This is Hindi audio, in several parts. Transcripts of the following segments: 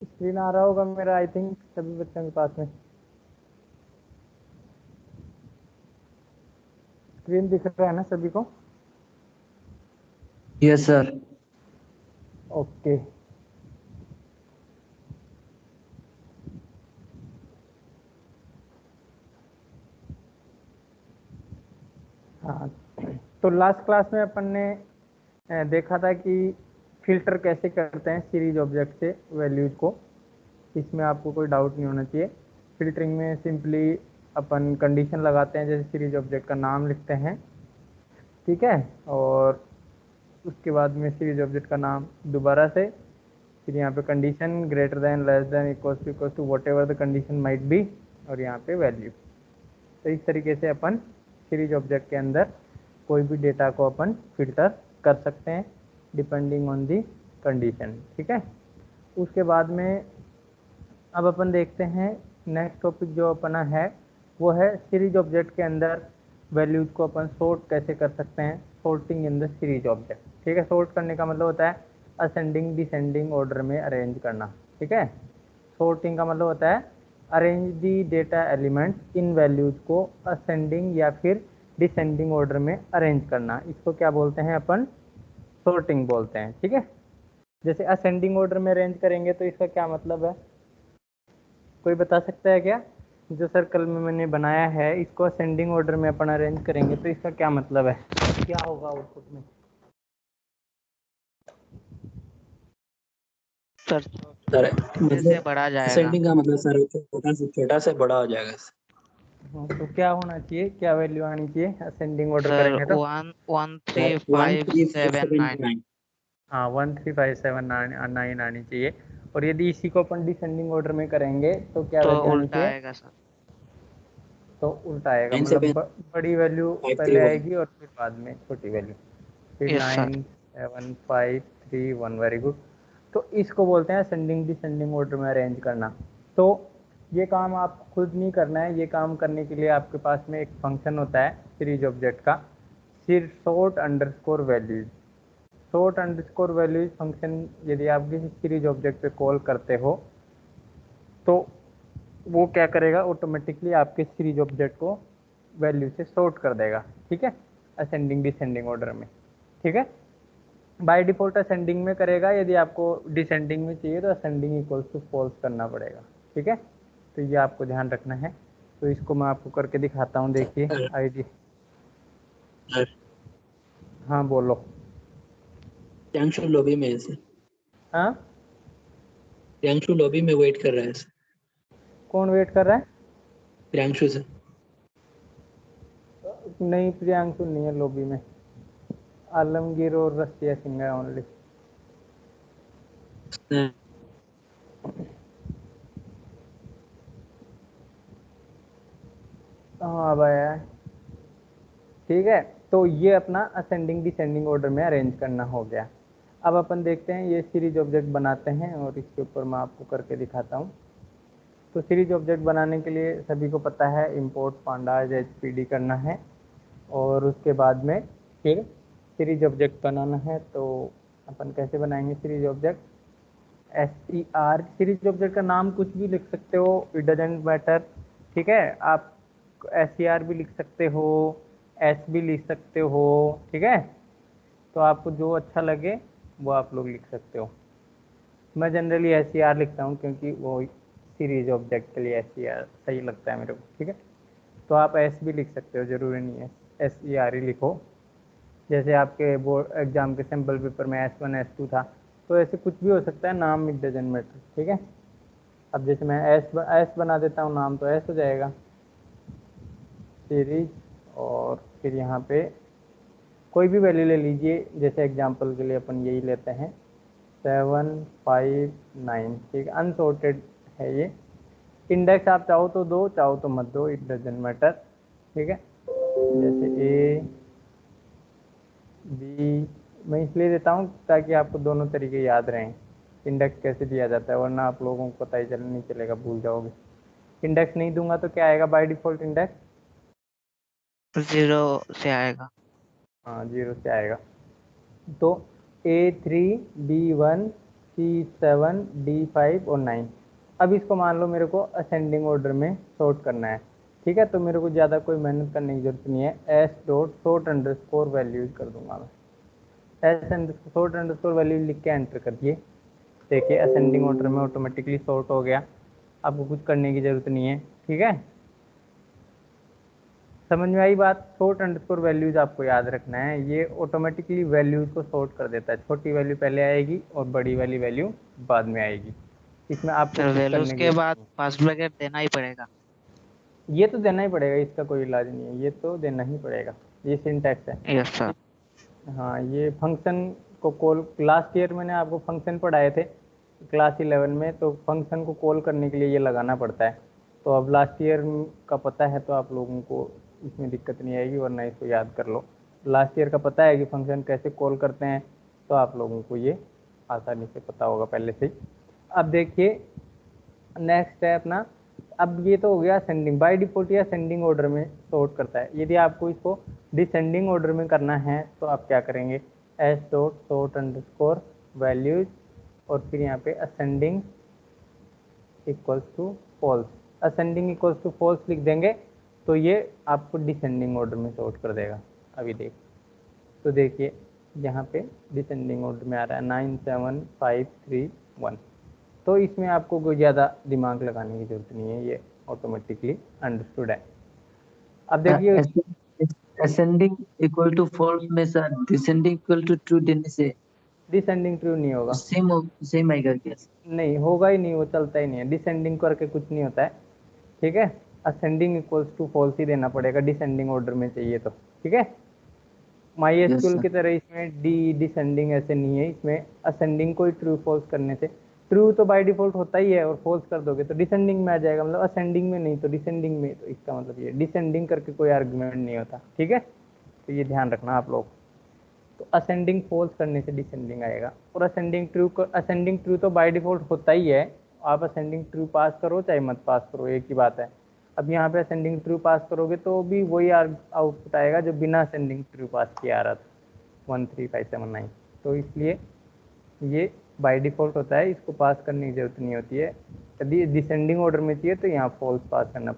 स्क्रीन आ रहा होगा मेरा, आई थिंक सभी बच्चों के पास में स्क्रीन दिख रहा है ना सभी को? Yes sir. ओके। हाँ, तो लास्ट क्लास में अपन ने देखा था कि फिल्टर कैसे करते हैं सीरीज ऑब्जेक्ट से वैल्यूज को। इसमें आपको कोई डाउट नहीं होना चाहिए। फिल्टरिंग में सिंपली अपन कंडीशन लगाते हैं, जैसे सीरीज ऑब्जेक्ट का नाम लिखते हैं, ठीक है, और उसके बाद में सीरीज ऑब्जेक्ट का नाम दोबारा से, फिर यहाँ पे condition greater than less than equal to whatever the condition might be, और यहाँ पे वैल्यू। तो इस तरीके से अपन सीरीज ऑब्जेक्ट के अंदर कोई भी डेटा को अपन फिल्टर कर सकते हैं डिपेंडिंग ऑन दी कंडीशन, ठीक है। उसके बाद में अब अपन देखते हैं नेक्स्ट टॉपिक जो अपना है, वो है सीरीज ऑब्जेक्ट के अंदर वैल्यूज को अपन सॉर्ट कैसे कर सकते हैं, sorting in the series object, ठीक है। सॉर्ट करने का मतलब होता है असेंडिंग डिसेंडिंग ऑर्डर में अरेंज करना, ठीक है। सॉर्टिंग का मतलब होता है arrange the data elements in values को असेंडिंग या फिर डिसेंडिंग ऑर्डर में अरेंज करना, इसको क्या बोलते हैं अपन? सॉर्टिंग बोलते हैं, ठीक है। जैसे असेंडिंग ऑर्डर में अरेंज करेंगे तो इसका क्या मतलब है, कोई बता सकता है क्या? जो सर्कल में मैंने बनाया है इसको असेंडिंग ऑर्डर में अपन अरेंज करेंगे तो इसका क्या मतलब है, क्या होगा आउटपुट में? सर सर छोटे से बड़ा जाएगा। असेंडिंग का मतलब सर छोटा से बड़ा हो जाएगा। तो क्या होना चाहिए, क्या वैल्यू आनी चाहिए असेंडिंग ऑर्डर सर करेंगे तो? 113,579। हाँ, 13579 आनी चाहिए। और यदि इसी को अपन डिसेंडिंग ऑर्डर में करेंगे तो क्या तो वैल्यू आनी उल्टा चाहिए? आएगा सर। तो उल्टा आएगा, 9 मतलब 7 बड़ी वैल्यू 5 3 पहले 1। आएगी और फिर बाद में छोटी वैल्यू। फिर यस सर। 9 7 5 3 1, very good. तो इसको बोलते हैं असेंडिंग डिसेंडिंग ऑर्डर में अरेंज करना। तो ये काम आप खुद नहीं करना है, ये काम करने के लिए आपके पास में एक फंक्शन होता है सीरीज ऑब्जेक्ट का, सिर्फ sort underscore values. Sort underscore values function यदि आप किसी सीरीज ऑब्जेक्ट पे कॉल करते हो तो वो क्या करेगा, ऑटोमेटिकली आपके सीरीज ऑब्जेक्ट को वैल्यू से सॉर्ट कर देगा, ठीक है, असेंडिंग डिसेंडिंग ऑर्डर में, ठीक है। बाय डिफॉल्ट असेंडिंग में करेगा, यदि आपको डिसेंडिंग में चाहिए तो असेंडिंग इक्वल्स टू फॉल्स करना पड़ेगा, ठीक है। तो ये आपको ध्यान रखना है। तो इसको मैं आपको करके दिखाता हूँ, देखिए आईडी। सर हाँ बोलो। प्रियांशु लॉबी में है सर। हाँ, प्रियांशु लॉबी में वेट कर रहा है सर। कौन वेट कर रहा है? प्रियांशु सर। नहीं, प्रियांशु नहीं है लॉबी में, आलमगीर और रसिया सिंह है ओनली। हाँ अब आया है, ठीक है। तो ये अपना असेंडिंग डिसेंडिंग ऑर्डर में अरेंज करना हो गया। अब अपन देखते हैं ये सीरीज ऑब्जेक्ट बनाते हैं और इसके ऊपर मैं आपको करके दिखाता हूँ। तो सीरीज ऑब्जेक्ट बनाने के लिए सभी को पता है इंपोर्ट पांडाज एचपीडी करना है, और उसके बाद में फिर सीरीज ऑब्जेक्ट बनाना है। तो अपन कैसे बनाएंगे series object? SCR, series object का नाम कुछ भी लिख सकते हो, इट डजेंट मैटर, ठीक है। आप SCR भी लिख सकते हो, S भी लिख सकते हो, ठीक है। तो आपको जो अच्छा लगे वो आप लोग लिख सकते हो। मैं जनरली SCR लिखता हूँ क्योंकि वो सीरीज ऑब्जेक्ट के लिए SCR सही लगता है मेरे को, ठीक है। तो आप S भी लिख सकते हो, ज़रूरी नहीं है SCR ही लिखो। जैसे आपके बोर्ड एग्जाम के सैम्पल पेपर में S1 S2 था, तो ऐसे कुछ भी हो सकता है, नाम इट डजेंट मैटर, ठीक है। अब जैसे मैं एस बना देता हूँ, नाम तो एस हो जाएगा सीरीज। और फिर यहाँ पे कोई भी वैल्यू ले लीजिए, जैसे एग्जांपल के लिए अपन यही लेते हैं 759, ठीक है, अनसॉर्टेड है ये। इंडेक्स आप चाहो तो दो, चाहो तो मत दो, इट डजेंट मैटर, ठीक है। जैसे ए बी, मैं इसलिए देता हूँ ताकि आपको दोनों तरीके याद रहें, इंडेक्स कैसे दिया जाता है, वरना आप लोगों को पता ही नहीं चलेगा, भूल जाओगे। इंडेक्स नहीं दूंगा तो क्या आएगा बाय डिफॉल्ट इंडेक्स? 0 से आएगा। हाँ, 0 से आएगा। तो A3 B1 C7 D5 और 9। अब इसको मान लो मेरे को असेंडिंग ऑर्डर में सॉर्ट करना है, ठीक है। तो मेरे को ज़्यादा कोई मेहनत करने की जरूरत नहीं है, S dot sort underscore values कर दूंगा मैं। S underscore sort underscore value लिख के एंटर कर दिए। देखिए असेंडिंग ऑर्डर में ऑटोमेटिकली सॉर्ट हो गया, आपको कुछ करने की जरूरत नहीं है, ठीक है। समझ में आई बात? सॉर्ट अंडरस्कोर वैल्यूज आपको याद रखना है, ये ऑटोमेटिकली वैल्यूज को सॉर्ट कर देता है। छोटी वैल्यू पहले आएगी और बड़ी वाली वैल्यू बाद में आएगी, इसमें आपको सर कुछ वैल्यूज करने की के जरूरत बाद नहीं फर्स्ट ब्रैकेट देना ही पड़ेगा। है। ये तो देना ही पड़ेगा, इसका कोई इलाज नहीं है, ये तो देना ही पड़ेगा, ये सिंटैक्स है। Yes sir. हाँ, ये फंक्शन को कॉल, लास्ट ईयर मैंने आपको फंक्शन पढ़ाए थे क्लास 11 में, तो फंक्शन को कॉल करने के लिए ये लगाना पड़ता है। तो अब लास्ट ईयर का पता है तो आप लोगों को इसमें दिक्कत नहीं आएगी, वरना इसको याद कर लो। लास्ट ईयर का पता है कि फंक्शन कैसे कॉल करते हैं, तो आप लोगों को ये आसानी से पता होगा पहले से ही। अब देखिए नेक्स्ट है अपना, अब ये तो हो गया असेंडिंग, बाय डिफॉल्ट या असेंडिंग ऑर्डर में सॉर्ट करता है। यदि आपको इसको डिसेंडिंग ऑर्डर में करना है तो आप क्या करेंगे, S dot sort underscore values और फिर यहाँ पे ascending equals to false, ascending equals to false लिख देंगे तो ये आपको डिसेंडिंग ऑर्डर में सॉर्ट कर देगा। अभी देख, तो देखिए यहाँ पे डिसेंडिंग ऑर्डर में आ रहा है 9 7 5 3 1, तो इसमें आपको कोई ज़्यादा दिमाग लगाने की जरूरत नहीं है, ये ऑटोमेटिकली अंडरस्टूड है। अब देखिए असेंडिंग इक्वल टू फॉल्स में sir descending equal to true देने से डिसेंडिंग ट्रू नहीं होगा, सेम सेम आएगा क्या? नहीं होगा ही नहीं, वो चलता ही नहीं है, डिसेंडिंग करके कुछ नहीं होता है, ठीक है। असेंडिंग इक्वल्स टू फॉल्स ही देना पड़ेगा डिसेंडिंग ऑर्डर में चाहिए तो, ठीक है। माई यस एसक्यूएल सर। की तरह इसमें डी डिसेंडिंग ऐसे नहीं है, इसमें असेंडिंग को ही ट्रू फॉल्स करने से, ट्रू तो बाय डिफॉल्ट होता ही है और फॉल्स कर दोगे तो डिसेंडिंग में आ जाएगा, मतलब असेंडिंग में नहीं तो डिसेंडिंग में, तो इसका मतलब ये डिसेंडिंग करके कोई आर्गुमेंट नहीं होता, ठीक है। तो ये ध्यान रखना आप लोग। तो असेंडिंग फॉल्स करने से डिसेंडिंग आएगा, और असेंडिंग ट्रू तो बाय डिफॉल्ट होता ही है, आप असेंडिंग ट्रू पास करो चाहे मत पास करो एक ही बात है। अब यहाँ पे असेंडिंग ट्रू पास करोगे तो भी वही आउटपुट आएगा जो बिना असेंडिंग ट्रू पास किया आ रहा था 13579। तो इसलिए ये बाय डिफॉल्ट होता है, इसको पास करने की जरूरत नहीं होती है। यदि डिसेंडिंग ऑर्डर में चाहिए तो यहाँ फॉल्स पास करना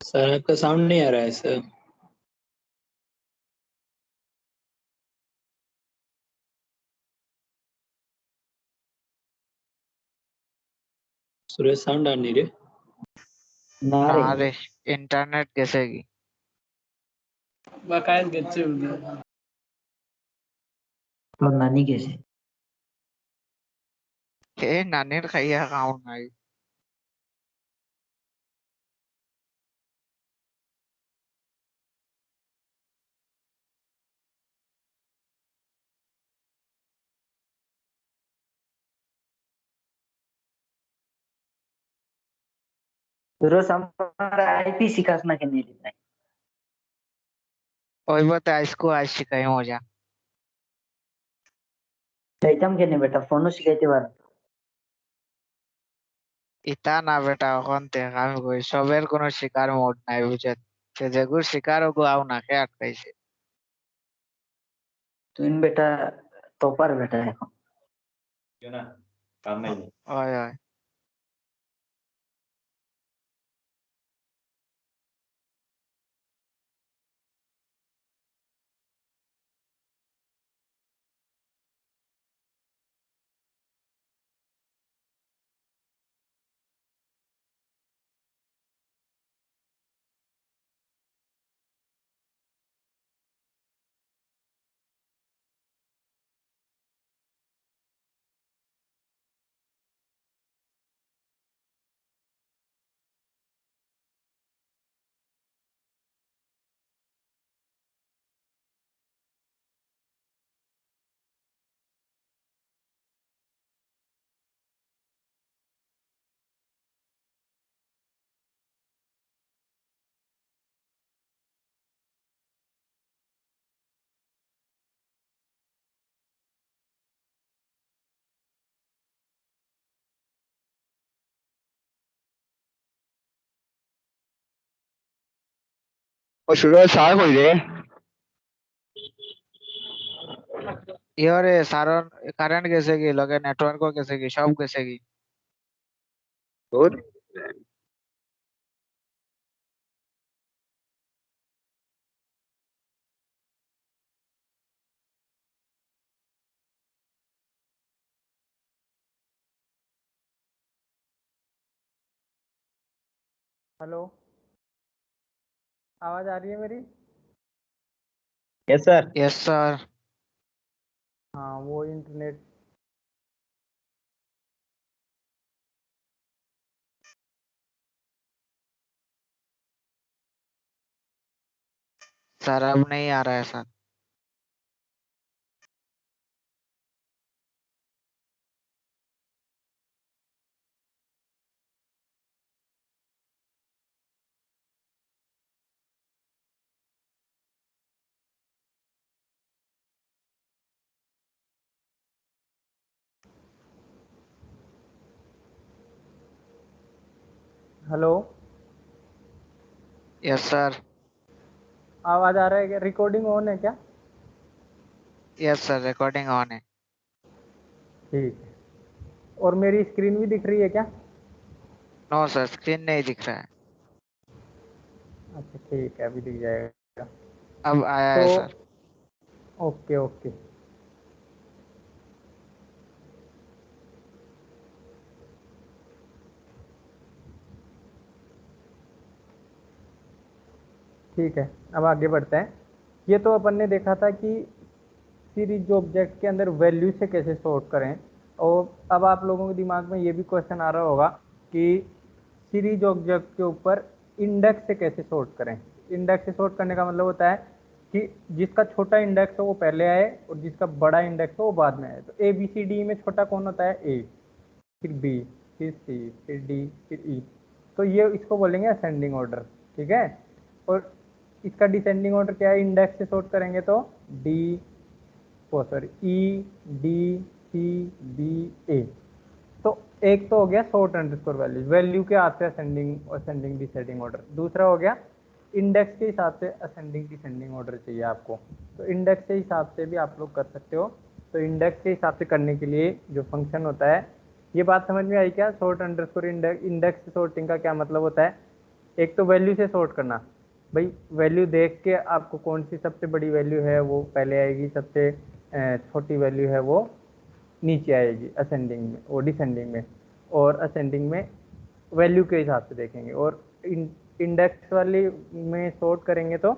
सर आपका साउंड नहीं आ रहा है सर। सूरज साउंड आ नहीं रे ना रे। अरे इंटरनेट कैसे की बकायद गच्चे उड़े तो नानी कैसे? ए नानी खाइया अकाउंट आई सूरज हमारा आईपी सिखासना के नहीं देता है। वही बता इसको आज शिकाई हो जा चैतम के नहीं बेटा फोन शिखाते बार इता ना बेटा कौन ते আমি কই সবের কোনো শিকার মোড নাই বুঝে সে যেগুর শিকার ওগো আও না কে আটকাইছে तुम बेटा टॉपर बेटा है क्यों ना, काम नहीं है। ওই ওই और शुरू सार हो जाए ইয়ারে সারন কারেন্ট গেছে কি লগে নেটওয়ার্কও গেছে কি সব গেছে কি और हेलो, आवाज आ रही है मेरी? Yes sir. Yes sir. हाँ, वो इंटरनेट सर अब नहीं आ रहा है सर। Hello, yes sir. आवाज आ रहा है क्या? रिकॉर्डिंग ऑन है क्या? यस सर रिकॉर्डिंग ऑन है। ठीक है। और मेरी स्क्रीन भी दिख रही है क्या? नो सर स्क्रीन नहीं दिख रहा है। अच्छा ठीक है, अभी दिख जाएगा। अब आया है तो सर। ओके ओके, ठीक है। अब आगे बढ़ते हैं। ये तो अपन ने देखा था कि सीरीज ऑब्जेक्ट के अंदर वैल्यू से कैसे सॉर्ट करें, और अब आप लोगों के दिमाग में ये भी क्वेश्चन आ रहा होगा कि सीरीज ऑब्जेक्ट के ऊपर इंडेक्स से कैसे सॉर्ट करें। इंडेक्स से सॉर्ट करने का मतलब होता है कि जिसका छोटा इंडेक्स हो वो पहले आए और जिसका बड़ा इंडेक्स हो वो बाद में आए। तो ए बी सी डी में छोटा कौन होता है? ए, फिर बी, फिर सी, फिर डी, फिर ई। तो ये इसको बोलेंगे असेंडिंग ऑर्डर, ठीक है। और इसका डिसेंडिंग ऑर्डर क्या है? इंडेक्स से सॉर्ट करेंगे तो डी, सॉरी, ई, डी, सी, बी, ए। तो एक तो हो गया सॉर्ट अंडरस्कोर वैल्यू, वैल्यू के हिसाब से असेंडिंग असेंडिंग डिसेंडिंग ऑर्डर। दूसरा हो गया इंडेक्स के हिसाब से असेंडिंग डिसेंडिंग ऑर्डर चाहिए आपको, तो इंडेक्स के हिसाब से भी आप लोग कर सकते हो। तो इंडेक्स के हिसाब से करने के लिए जो फंक्शन होता है, ये बात समझ में आई क्या? सॉर्ट अंडरस्कोर इंडेक्स सॉर्टिंग का क्या मतलब होता है? एक तो वैल्यू से सॉर्ट करना, भाई वैल्यू देख के आपको कौन सी सबसे बड़ी वैल्यू है वो पहले आएगी, सबसे छोटी वैल्यू है वो नीचे आएगी असेंडिंग में और डिसेंडिंग में। और असेंडिंग में वैल्यू के हिसाब से देखेंगे, और इंडेक्स वाली में सॉर्ट करेंगे तो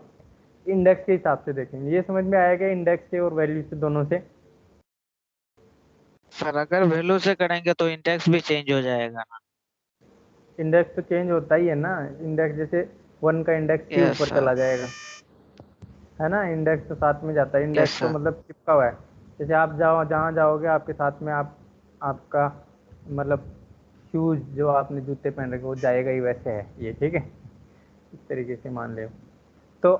इंडेक्स के हिसाब से देखेंगे। ये समझ में आएगा इंडेक्स से और वैल्यू से, दोनों से? सर अगर वैल्यू से करेंगे तो इंडेक्स भी चेंज हो जाएगा ना? इंडेक्स तो चेंज होता ही है ना। इंडेक्स जैसे 1 का इंडेक्स के यस ऊपर सर। चला जाएगा, है ना। इंडेक्स तो साथ में जाता है, यस इंडेक्स तो सर। मतलब चिपका हुआ है। जैसे आप जाओ जहाँ जाओगे आपके साथ में आपका मतलब शूज, जो आपने जूते पहन रखे वो जाएगा ही, वैसे है ये, ठीक है। इस तरीके से मान ले। तो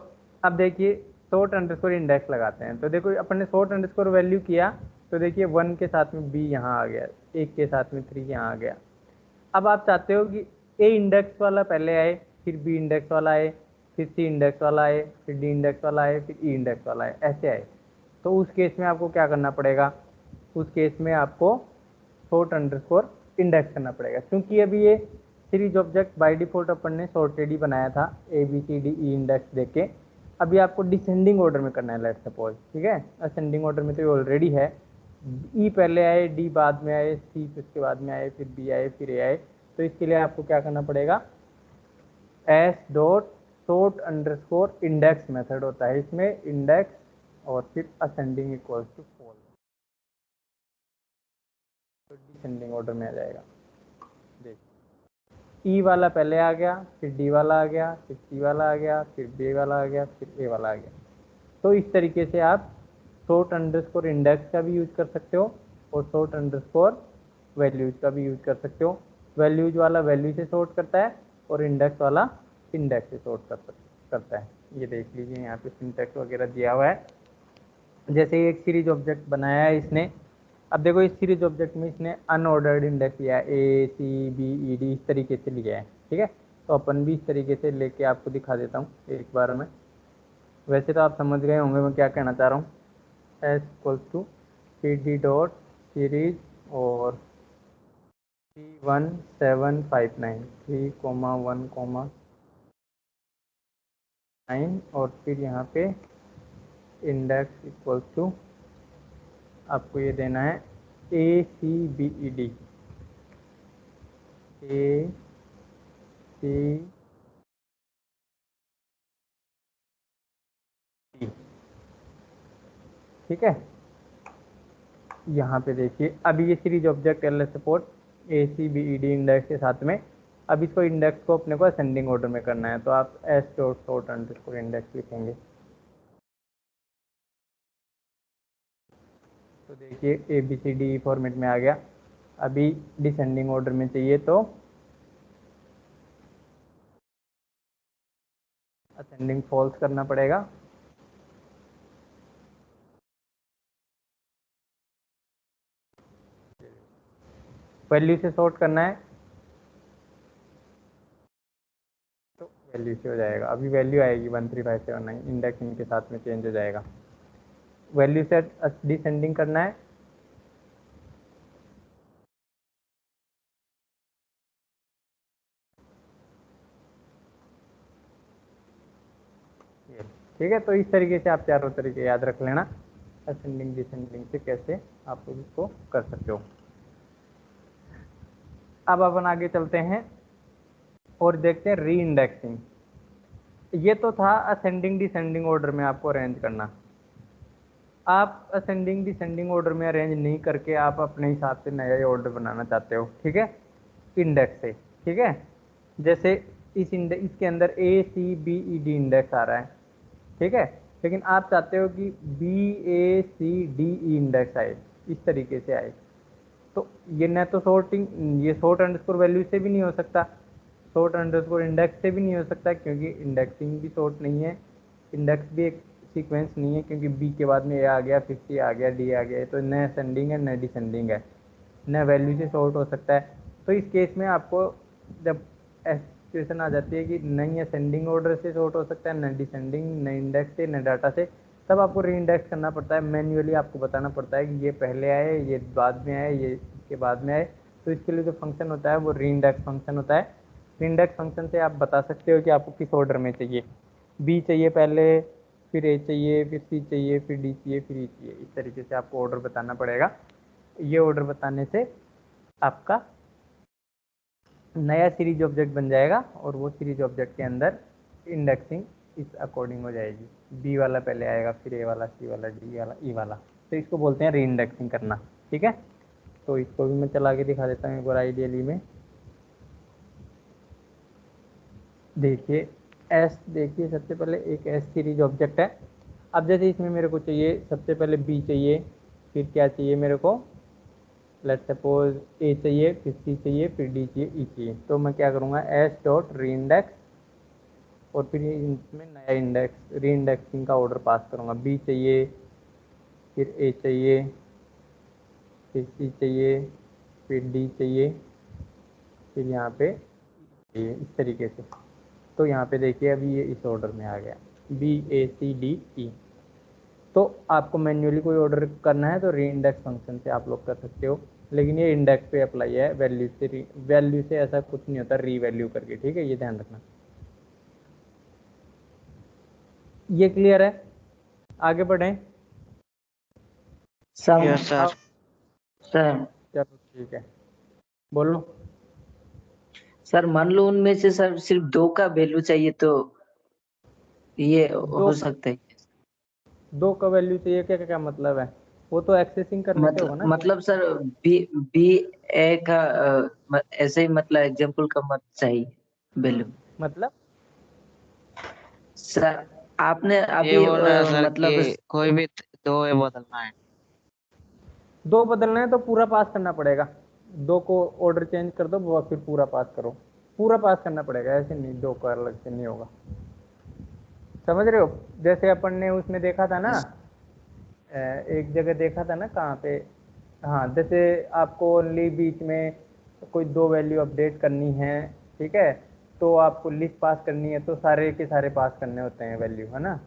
अब देखिए सॉर्ट अंडरस्कोर इंडेक्स लगाते हैं। तो देखो अपन ने सॉर्ट अंडरस्कोर वैल्यू किया, तो देखिए 1 के साथ में बी यहाँ आ गया, 1 के साथ में 3 यहाँ आ गया। अब आप चाहते हो कि ए इंडेक्स वाला पहले आए, फिर बी इंडेक्स वाला आए, फिर सी इंडेक्स वाला आए, फिर डी इंडेक्स वाला आए, फिर ई इंडेक्स वाला आए, ऐसे आए। तो उस केस में आपको क्या करना पड़ेगा? उस केस में आपको सॉर्ट अंडरस्कोर इंडेक्स करना पड़ेगा, क्योंकि अभी ये सीरीज ऑब्जेक्ट बाय डिफॉल्ट अपन ने सॉर्टेड ही बनाया था, A B C D E index देके। अभी आपको डिसेंडिंग ऑर्डर में करना है, लेट सपोज, ठीक है। असेंडिंग ऑर्डर में तो ये ऑलरेडी है, ई पहले आए, डी बाद में आए, सी उसके बाद में आए, फिर बी आए, फिर ए आए। तो इसके लिए आपको क्या करना पड़ेगा? S dot sort underscore index method होता है इसमें, इंडेक्स और फिर असेंडिंग इक्वल्स टू फॉल, तो डिसेंडिंग ऑर्डर में आ जाएगा। देख, ई वाला पहले आ गया, फिर डी वाला आ गया, फिर सी वाला आ गया, फिर बी वाला आ गया, फिर ए वाला आ गया। तो इस तरीके से आप सॉर्ट अंडरस्कोर इंडेक्स का भी यूज कर सकते हो और सॉर्ट अंडरस्कोर वैल्यूज का भी यूज कर सकते हो। वैल्यूज वाला वैल्यू से सॉर्ट करता है और इंडेक्स वाला इंडेक्स से सॉर्ट करता है। ये देख लीजिए यहाँ पे सिंटैक्स वगैरह दिया हुआ है। जैसे एक सीरीज ऑब्जेक्ट बनाया है इसने, अब देखो इस सीरीज ऑब्जेक्ट में इसने अनऑर्डर्ड इंडेक्स लिया है, ए सी बी ई डी, इस तरीके से लिया है, ठीक है। तो अपन भी इस तरीके से लेके आपको दिखा देता हूँ एक बार में। वैसे तो आप समझ गए होंगे मैं क्या कहना चाह रहा हूँ। S equals to C D dot series और 31759 3,1,9 और फिर यहाँ पे इंडेक्स इक्वल्स टू आपको ये देना है ACBED ठीक है। यहाँ पे देखिए अभी ये series object LS support ACBED index के साथ में, अब इसको इंडेक्स को अपने को असेंडिंग ऑर्डर में करना है, तो आप S dot sort underscore index लिखेंगे। तो देखिए ABCD फॉर्मेट में आ गया। अभी डिसेंडिंग ऑर्डर में चाहिए तो असेंडिंग फॉल्स करना पड़ेगा। वैल्यू से सॉर्ट करना है तो वैल्यू से हो जाएगा। अभी वैल्यू आएगी 13579, इंडेक्स इनके साथ में चेंज हो जाएगा। वैल्यू से डिसेंडिंग करना है ये, ठीक है। तो इस तरीके से आप चारों तरीके याद रख लेना, असेंडिंग डिसेंडिंग से कैसे आप इसको कर सकते हो। अब अपन आगे चलते हैं और देखते हैं री इंडेक्सिंग। ये तो था असेंडिंग डिसेंडिंग ऑर्डर में आपको अरेंज करना। आप असेंडिंग डिसेंडिंग ऑर्डर में अरेंज नहीं करके आप अपने हिसाब से नया ऑर्डर बनाना चाहते हो, ठीक है, इंडेक्स से, ठीक है। जैसे इस इंडेक्स इसके अंदर ACBED इंडेक्स आ रहा है, ठीक है, लेकिन आप चाहते हो कि BACDE इंडेक्स आए, इस तरीके से आए। तो ये न तो ये सॉर्ट अंडरस्कोर वैल्यू से भी नहीं हो सकता, सॉर्ट अंडरस्कोर इंडेक्स से भी नहीं हो सकता, क्योंकि इंडेक्सिंग भी सॉर्ट नहीं है, इंडेक्स भी एक सीक्वेंस नहीं है, क्योंकि B के बाद में A आ गया, फिर C आ गया, D आ गया, तो न असेंडिंग है न डिसेंडिंग है, न वैल्यू से सॉर्ट हो सकता है। तो इस केस में आपको जब सिचुएशन आ जाती है कि नहीं असेंडिंग ऑर्डर से सॉर्ट हो सकता है, न डिसेंडिंग, न इंडेक्स से, न डाटा से, तब आपको री इंडेक्स करना पड़ता है। मैन्युअली आपको बताना पड़ता है कि ये पहले आए, ये बाद में आए, ये इसके बाद में आए। तो इसके लिए जो फंक्शन होता है वो री इंडेक्स फंक्शन होता है। री इंडेक्स फंक्शन से आप बता सकते हो कि आपको किस ऑर्डर में चाहिए, B चाहिए पहले, फिर A चाहिए, फिर C चाहिए, फिर D चाहिए, फिर E चाहिए। इस तरीके से आपको ऑर्डर बताना पड़ेगा। ये ऑर्डर बताने से आपका नया सीरीज ऑब्जेक्ट बन जाएगा और वो सीरीज ऑब्जेक्ट के अंदर इंडेक्सिंग इस अकॉर्डिंग हो जाएगी। B वाला पहले आएगा, फिर A वाला, C वाला, D वाला, E वाला। तो इसको बोलते हैं री इंडेक्सिंग करना, ठीक है। तो इसको भी मैं चला के दिखा देता हूँ एक बार आइडियली में। देखिए देखिए सबसे पहले एक S सीरीज ऑब्जेक्ट है। अब जैसे इसमें मेरे को चाहिए सबसे पहले B चाहिए, फिर क्या चाहिए मेरे को, लेट सपोज A चाहिए, फिर C चाहिए, फिर D चाहिए, E चाहिए। तो मैं क्या करूँगा, S डॉट री इंडेक्स और फिर इसमें नया इंडेक्स री इंडेक्सिंग का ऑर्डर पास करूँगा। B चाहिए, फिर A चाहिए, फिर C चाहिए, फिर D चाहिए, फिर यहाँ पे ये इस तरीके से। तो यहाँ पे देखिए अभी ये इस ऑर्डर में आ गया BACDE। तो आपको मैन्युअली कोई ऑर्डर करना है तो री इंडेक्स फंक्शन से आप लोग कर सकते हो, लेकिन ये इंडेक्स पे अप्लाई है, वैल्यू से ऐसा कुछ नहीं होता री वैल्यू करके, ठीक है, ये ध्यान रखना। ये क्लियर है, आगे बढ़ें। Yes sir. सर चलो ठीक है, बोलो। सर मान लो उनमें से सर सिर्फ 2 का वैल्यू चाहिए तो ये दो हो सकता है। दो का वैल्यू चाहिए, क्या क्या मतलब है, वो तो एक्सेसिंग करने से होगा ना। मतलब सर बी ए का ऐसे ही मतलब एग्जांपल का मत चाहिए वैल्यू। मतलब सर आपने ये अभी बोल रहा है सर मतलब कि कोई भी दो ये बदलना है। दो बदलना है तो पूरा पास करना पड़ेगा। दो को ऑर्डर चेंज कर दो, वो फिर पूरा पास करो, पूरा पास करना पड़ेगा, ऐसे नहीं दो का अलग से नहीं होगा। समझ रहे हो, जैसे अपन ने उसमें देखा था ना, एक जगह देखा था ना, कहाँ पे, हाँ, जैसे आपको ओनली बीच में कोई दो वैल्यू अपडेट करनी है, ठीक है, तो आपको लिस्ट पास करनी है तो सारे के सारे पास करने होते हैं वैल्यू, है ना।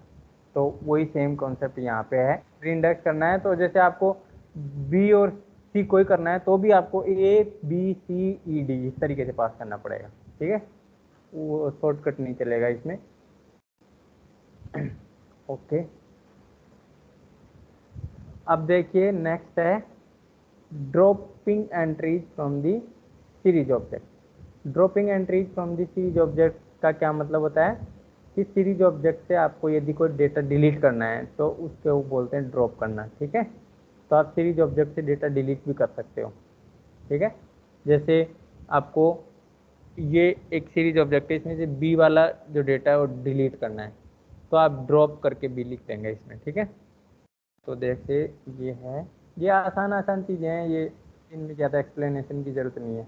तो वही सेम कॉन्सेप्ट यहाँ पे है। री इंडेक्स करना है तो जैसे आपको बी और सी कोई करना है तो भी आपको ए बी सी ई डी इस तरीके से पास करना पड़ेगा, ठीक है। वो शॉर्टकट नहीं चलेगा इसमें। ओके, अब देखिए नेक्स्ट है dropping entries from the series object. Dropping entries from the series object का क्या मतलब होता है कि सीरीज ऑब्जेक्ट से आपको यदि कोई डेटा डिलीट करना है तो उसके वो बोलते हैं ड्रॉप करना, ठीक है। तो आप सीरीज ऑब्जेक्ट से डेटा डिलीट भी कर सकते हो, ठीक है। जैसे आपको ये एक सीरीज ऑब्जेक्ट है, इसमें से बी वाला जो डेटा है वो डिलीट करना है तो आप ड्रॉप करके बी लिख देंगे इसमें, ठीक है। तो देखिए ये है, ये आसान आसान चीज़ें हैं, ये इनमें ज़्यादा एक्सप्लेनेशन की ज़रूरत नहीं है।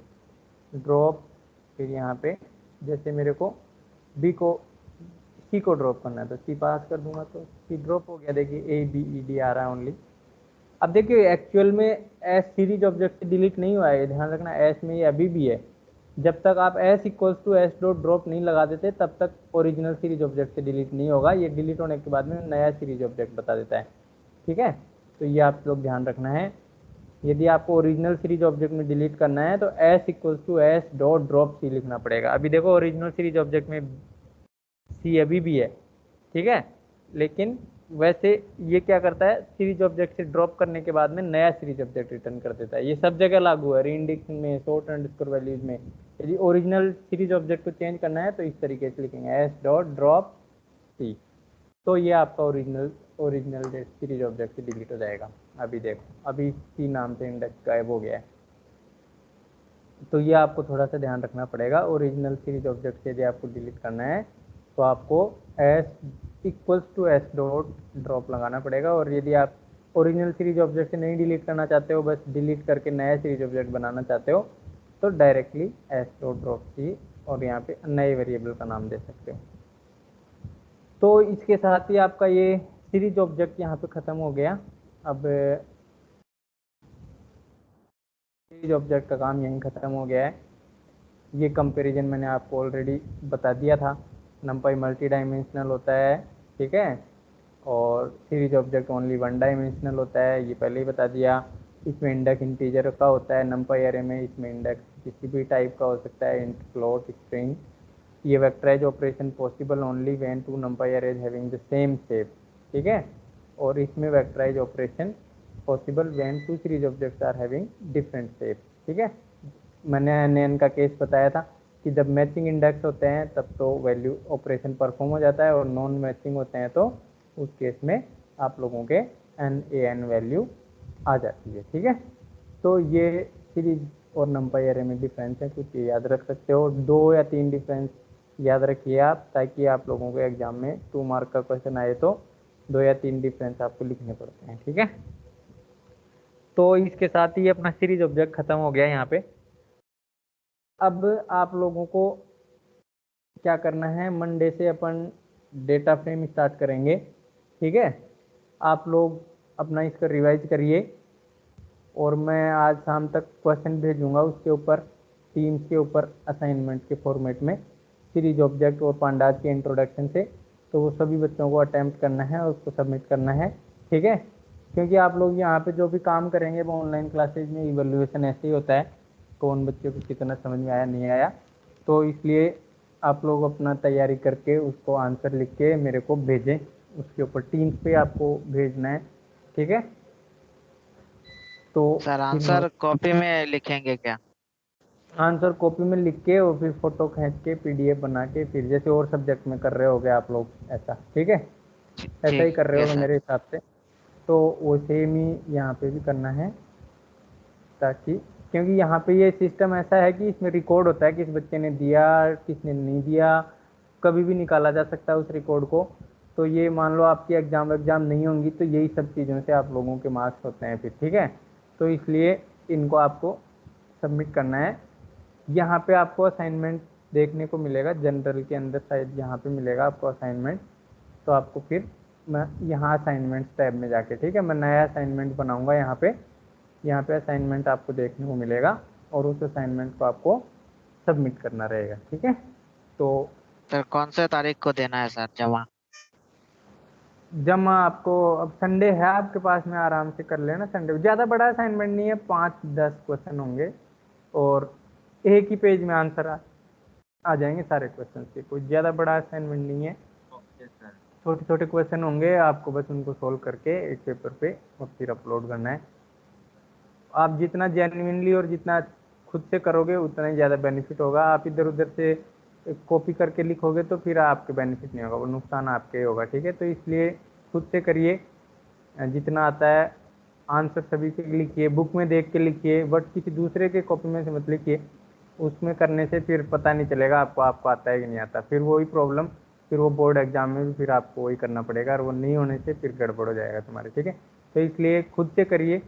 ड्रॉप, फिर यहाँ पे जैसे मेरे को बी को सी को ड्रॉप करना है तो सी पास कर दूंगा तो सी ड्रॉप हो गया। देखिए ए बी ई डी आ रहा है ओनली। अब देखिए एक्चुअल में एस सीरीज ऑब्जेक्ट से डिलीट नहीं हुआ है, ध्यान रखना एस में ये अभी भी है। जब तक आप S equals to S dot drop नहीं लगा देते तब तक ओरिजिनल सीरीज ऑब्जेक्ट से डिलीट नहीं होगा। ये डिलीट होने के बाद में नया सीरीज ऑब्जेक्ट बता देता है, ठीक है। तो ये आप लोग ध्यान रखना है। यदि आपको ओरिजिनल सीरीज ऑब्जेक्ट में डिलीट करना है तो S equals to S dot drop C लिखना पड़ेगा। अभी देखो ओरिजिनल सीरीज ऑब्जेक्ट में सी अभी भी है, ठीक है। लेकिन वैसे ये क्या करता है, सीरीज ऑब्जेक्ट से ड्रॉप करने के बाद में नया सीरीज ऑब्जेक्ट रिटर्न कर देता है। ये सब जगह लागू है, रीइंडेक्सिंग में, सॉर्ट अंडरस्कोर वैल्यूज में। यदि ओरिजिनल सीरीज ऑब्जेक्ट को चेंज करना है तो इस तरीके से लिखेंगे एस डॉट ड्रॉप सी। तो ये आपका ओरिजिनल सीरीज ऑब्जेक्ट से डिलीट हो जाएगा। अभी देखो अभी सी नाम से इंडेक्स गायब हो गया है। तो ये आपको थोड़ा सा ध्यान रखना पड़ेगा। ओरिजिनल सीरीज ऑब्जेक्ट से यदि आपको डिलीट करना है तो आपको S equals to S dot drop लगाना पड़ेगा। और यदि आप ओरिजिनल सीरीज ऑब्जेक्ट से नहीं डिलीट करना चाहते हो, बस डिलीट करके नया सीरीज ऑब्जेक्ट बनाना चाहते हो, तो डायरेक्टली एस डॉट ड्रॉप सी और यहाँ पे नए वेरिएबल का नाम दे सकते हो। तो इसके साथ ही आपका ये सीरीज ऑब्जेक्ट यहाँ पे ख़त्म हो गया। अब सीरीज ऑब्जेक्ट का काम यहीं ख़त्म हो गया है। ये कंपैरिजन मैंने आपको ऑलरेडी बता दिया था। नंपाई मल्टी डायमेंशनल होता है, ठीक है, और series object only one dimensional होता है, ये पहले ही बता दिया। इसमें इंडेक्स इंटीजर का होता है नंपाई अरे में, इसमें इंडेक्स किसी भी टाइप का हो सकता है, इंट, फ्लोट, स्ट्रिंग। ये vectorize operation possible only when two NumPy arrays having the same shape, ठीक है। और इसमें vectorize operation possible when two series objects are having different shape, ठीक है। मैंने NN का केस बताया था कि जब मैचिंग इंडेक्स होते हैं तब तो वैल्यू ऑपरेशन परफॉर्म हो जाता है, और नॉन मैचिंग होते हैं तो उस केस में आप लोगों के NaN वैल्यू आ जाती है, ठीक है। तो ये सीरीज और नंपाई अरे में डिफरेंस है, कुछ याद रख सकते हो। 2 या 3 डिफरेंस याद रखिए आप, ताकि आप लोगों को एग्जाम में 2 मार्क का क्वेश्चन आए तो 2 या 3 डिफरेंस आपको लिखने पड़ते हैं, ठीक है। तो इसके साथ ही अपना सीरीज ऑब्जेक्ट खत्म हो गया यहाँ पे। अब आप लोगों को क्या करना है, मंडे से अपन डेटा फ्रेम स्टार्ट करेंगे, ठीक है। आप लोग अपना इसका रिवाइज करिए और मैं आज शाम तक क्वेश्चन भेजूंगा उसके ऊपर, टीम्स के ऊपर असाइनमेंट के फॉर्मेट में, सीरीज ऑब्जेक्ट और पांडाज के इंट्रोडक्शन से। तो वो सभी बच्चों को अटेम्प्ट करना है और उसको सबमिट करना है, ठीक है। क्योंकि आप लोग यहाँ पे जो भी काम करेंगे वो ऑनलाइन क्लासेज में इवैल्यूएशन ऐसे ही होता है, कौन बच्चे को कितना समझ में आया नहीं आया। तो इसलिए आप लोग अपना तैयारी करके उसको आंसर लिख के मेरे को भेजें, उसके ऊपर टीम्स पे आपको भेजना है, ठीक है। तो सर आंसर कॉपी में लिखेंगे क्या? आंसर कॉपी में लिख के और फिर फोटो खींच के PDF बना के, फिर जैसे और सब्जेक्ट में कर रहे होगे आप लोग ऐसा, ठीक है, ऐसा ही कर रहे ठीक है होगे सर। मेरे हिसाब से। तो वो सेम ही यहाँ पे भी करना है, ताकि क्योंकि यहाँ पे ये सिस्टम ऐसा है कि इसमें रिकॉर्ड होता है किस बच्चे ने दिया किसने नहीं दिया, कभी भी निकाला जा सकता है उस रिकॉर्ड को। तो ये मान लो आपकी एग्जाम नहीं होंगी तो यही सब चीज़ों से आप लोगों के मार्क्स होते हैं फिर, ठीक है। तो इसलिए इनको आपको सबमिट करना है। यहाँ पे आपको असाइनमेंट देखने को मिलेगा, जनरल के अंदर शायद यहाँ पे मिलेगा आपको असाइनमेंट। तो आपको फिर मैं यहाँ असाइनमेंट टैब में जाके, ठीक है, मैं नया असाइनमेंट बनाऊँगा यहाँ पे असाइनमेंट आपको देखने को मिलेगा और उस असाइनमेंट को आपको सबमिट करना रहेगा, ठीक है। तो कौन से तारीख को देना है सर जमा? जमा आपको, अब संडे है आपके पास में, आराम से कर लेना संडे। ज़्यादा बड़ा असाइनमेंट नहीं है, 5-10 क्वेश्चन होंगे और एक ही पेज में आंसर आ जाएंगे सारे क्वेश्चन के। कोई ज़्यादा बड़ा असाइनमेंट नहीं है, छोटे छोटे क्वेश्चन होंगे, आपको बस उनको सोल्व करके एक पेपर पे और फिर अपलोड करना है। आप जितना जेन्युइनली और जितना खुद से करोगे उतना ही ज़्यादा बेनिफिट होगा। आप इधर उधर से कॉपी करके लिखोगे तो फिर आपके बेनिफिट नहीं होगा, वो नुकसान आपके होगा, ठीक है। तो इसलिए खुद से करिए, जितना आता है आंसर सभी के लिखिए, बुक में देख के लिखिए, बट किसी दूसरे के कॉपी में से मत लिखिए। उसमें करने से फिर पता नहीं चलेगा आपको आता है कि नहीं आता, फिर वही प्रॉब्लम, फिर वो बोर्ड एग्जाम में भी फिर आपको वही करना पड़ेगा, और वो नहीं होने से फिर गड़बड़ हो जाएगा तुम्हारे, ठीक है। तो इसलिए खुद से करिए,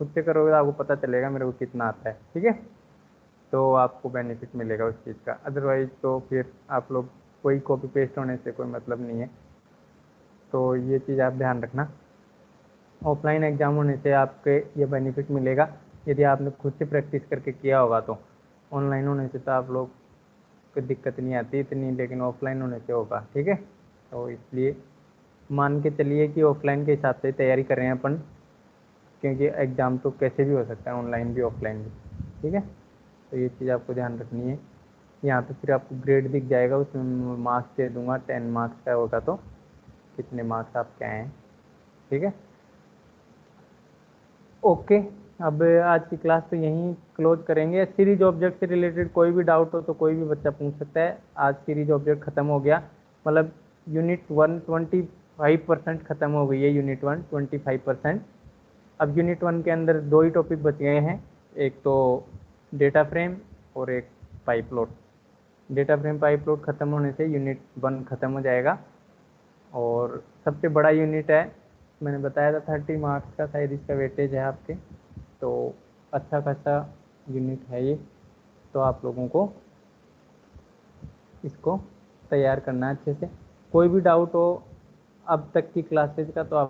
खुद से करोगे तो आपको पता चलेगा मेरे को कितना आता है, ठीक है। तो आपको बेनिफिट मिलेगा उस चीज़ का, अदरवाइज तो फिर आप लोग कोई कॉपी पेस्ट होने से कोई मतलब नहीं है। तो ये चीज़ आप ध्यान रखना। ऑफलाइन एग्जाम होने से आपके ये बेनिफिट मिलेगा यदि आपने खुद से प्रैक्टिस करके किया होगा। तो ऑनलाइन होने से तो आप लोग को दिक्कत नहीं आती इतनी, लेकिन ऑफलाइन होने से होगा, ठीक है। तो इसलिए मान के चलिए कि ऑफलाइन के हिसाब से तैयारी कर रहे हैं अपन, क्योंकि एग्ज़ाम तो कैसे भी हो सकता है, ऑनलाइन भी ऑफलाइन भी, ठीक है। तो ये चीज़ आपको ध्यान रखनी है। यहाँ पे फिर आपको ग्रेड दिख जाएगा, उसमें मार्क्स दे दूंगा, 10 मार्क्स का होगा तो कितने मार्क्स आपके आए हैं, ठीक है। ओके, अब आज की क्लास तो यहीं क्लोज करेंगे। सीरीज ऑब्जेक्ट से रिलेटेड कोई भी डाउट हो तो कोई भी बच्चा पूछ सकता है। आज सीरीज ऑब्जेक्ट ख़त्म हो गया, मतलब यूनिट 1 25% ख़त्म हो गई है, यूनिट 1 25%। अब यूनिट 1 के अंदर 2 ही टॉपिक बच गए हैं, एक तो डेटा फ्रेम और एक पाइपलोड। डेटा फ्रेम पाइपलोड ख़त्म होने से यूनिट 1 ख़त्म हो जाएगा। और सबसे बड़ा यूनिट है, मैंने बताया था 30 मार्क्स का शायद इसका वेटेज है आपके, तो अच्छा खासा यूनिट है ये। तो आप लोगों को इसको तैयार करना है अच्छे से। कोई भी डाउट हो अब तक की क्लासेज का तो आप